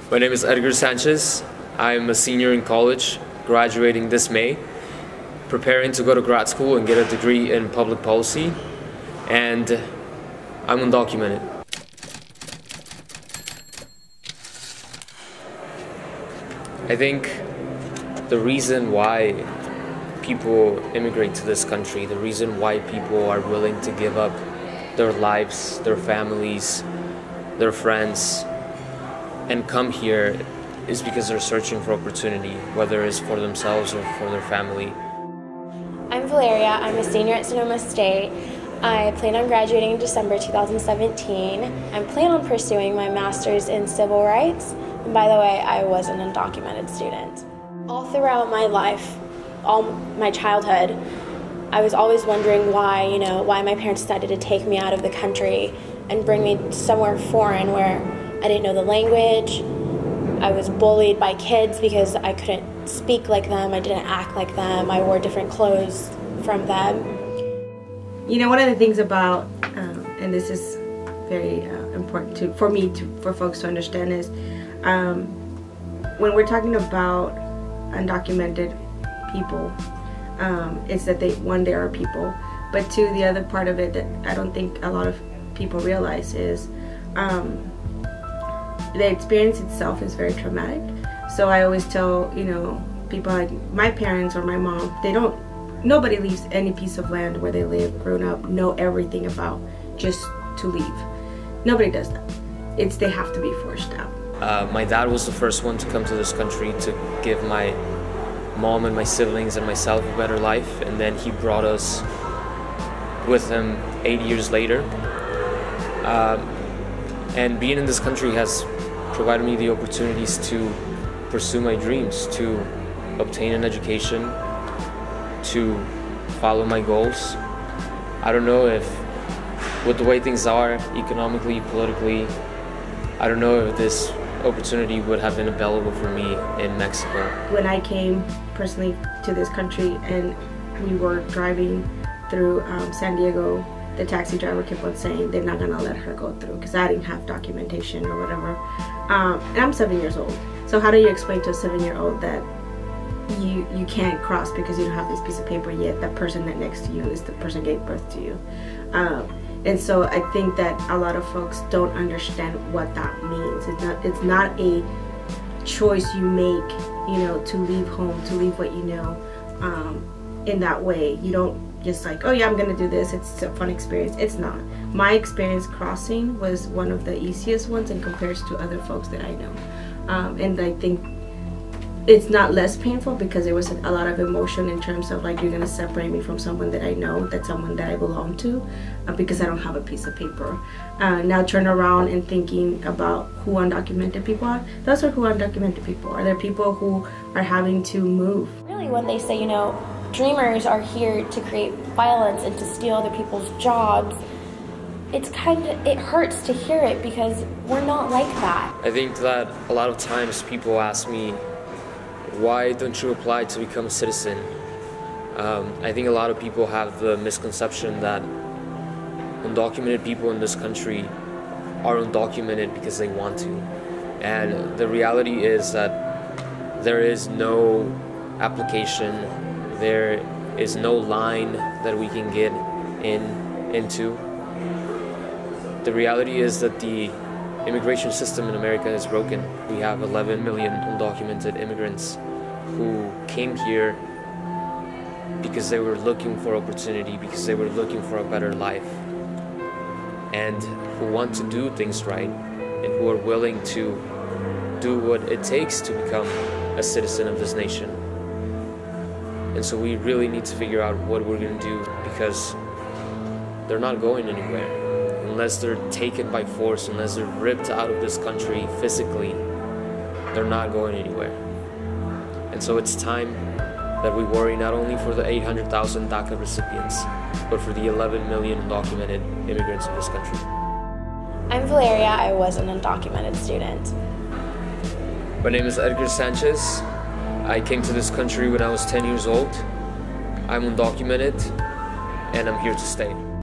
My name is Edgar Sanchez. I'm a senior in college, graduating this May, preparing to go to grad school and get a degree in public policy, and I'm undocumented. I think the reason why people immigrate to this country, the reason why people are willing to give up their lives, their families, their friends, and come here is because they're searching for opportunity, whether it's for themselves or for their family. I'm Valeria. I'm a senior at Sonoma State. I plan on graduating in December 2017. I plan on pursuing my master's in civil rights. And by the way, I was an undocumented student. All throughout my life, all my childhood, I was always wondering why my parents decided to take me out of the country and bring me somewhere foreign where I didn't know the language. I was bullied by kids because I couldn't speak like them, I didn't act like them, I wore different clothes from them. You know, one of the things about, and this is very important for folks to understand is, when we're talking about undocumented people, it's that they are people, but two, the other part of it that I don't think a lot of people realize is the experience itself is very traumatic. So I always tell, people like my parents or my mom, nobody leaves any piece of land where they live, grown up, know everything about just to leave. Nobody does that. They have to be forced out. My dad was the first one to come to this country to give my mom and my siblings and myself a better life, and then he brought us with him 8 years later. And being in this country has provided me the opportunities to pursue my dreams, to obtain an education, to follow my goals. I don't know if, with the way things are economically, politically, I don't know if this opportunity would have been available for me in Mexico. When I came personally to this country and we were driving through San Diego, the taxi driver kept on saying they're not gonna let her go through because I didn't have documentation or whatever. And I'm 7 years old. So how do you explain to a 7-year-old that you can't cross because you don't have this piece of paper, yet that person that next to you is the person gave birth to you? And so I think that a lot of folks don't understand what that means. It's not a choice you make, to leave home, to leave what you know, in that way. You don't just like, oh yeah, I'm gonna do this, it's a fun experience. It's not. My experience crossing was one of the easiest ones in comparison to other folks that I know. And I think it's not less painful because there was a lot of emotion in terms of like, you're gonna separate me from someone that I know, that's someone that I belong to, because I don't have a piece of paper. Now turn around and thinking about who undocumented people are. Those are who undocumented people are. They're people who are having to move. Really, when they say, dreamers are here to create violence and to steal other people's jobs, it hurts to hear it because we're not like that. I think that a lot of times people ask me, why don't you apply to become a citizen? I think a lot of people have the misconception that undocumented people in this country are undocumented because they want to. And the reality is that there is no application, there is no line that we can get into. The reality is that the immigration system in America is broken. We have 11 million undocumented immigrants who came here because they were looking for opportunity, because they were looking for a better life, and who want to do things right, and who are willing to do what it takes to become a citizen of this nation. And so we really need to figure out what we're going to do, because they're not going anywhere. Unless they're taken by force, unless they're ripped out of this country physically, they're not going anywhere. And so it's time that we worry not only for the 800,000 DACA recipients, but for the 11 million undocumented immigrants in this country. I'm Valeria. I was an undocumented student. My name is Edgar Sanchez. I came to this country when I was 10 years old. I'm undocumented, and I'm here to stay.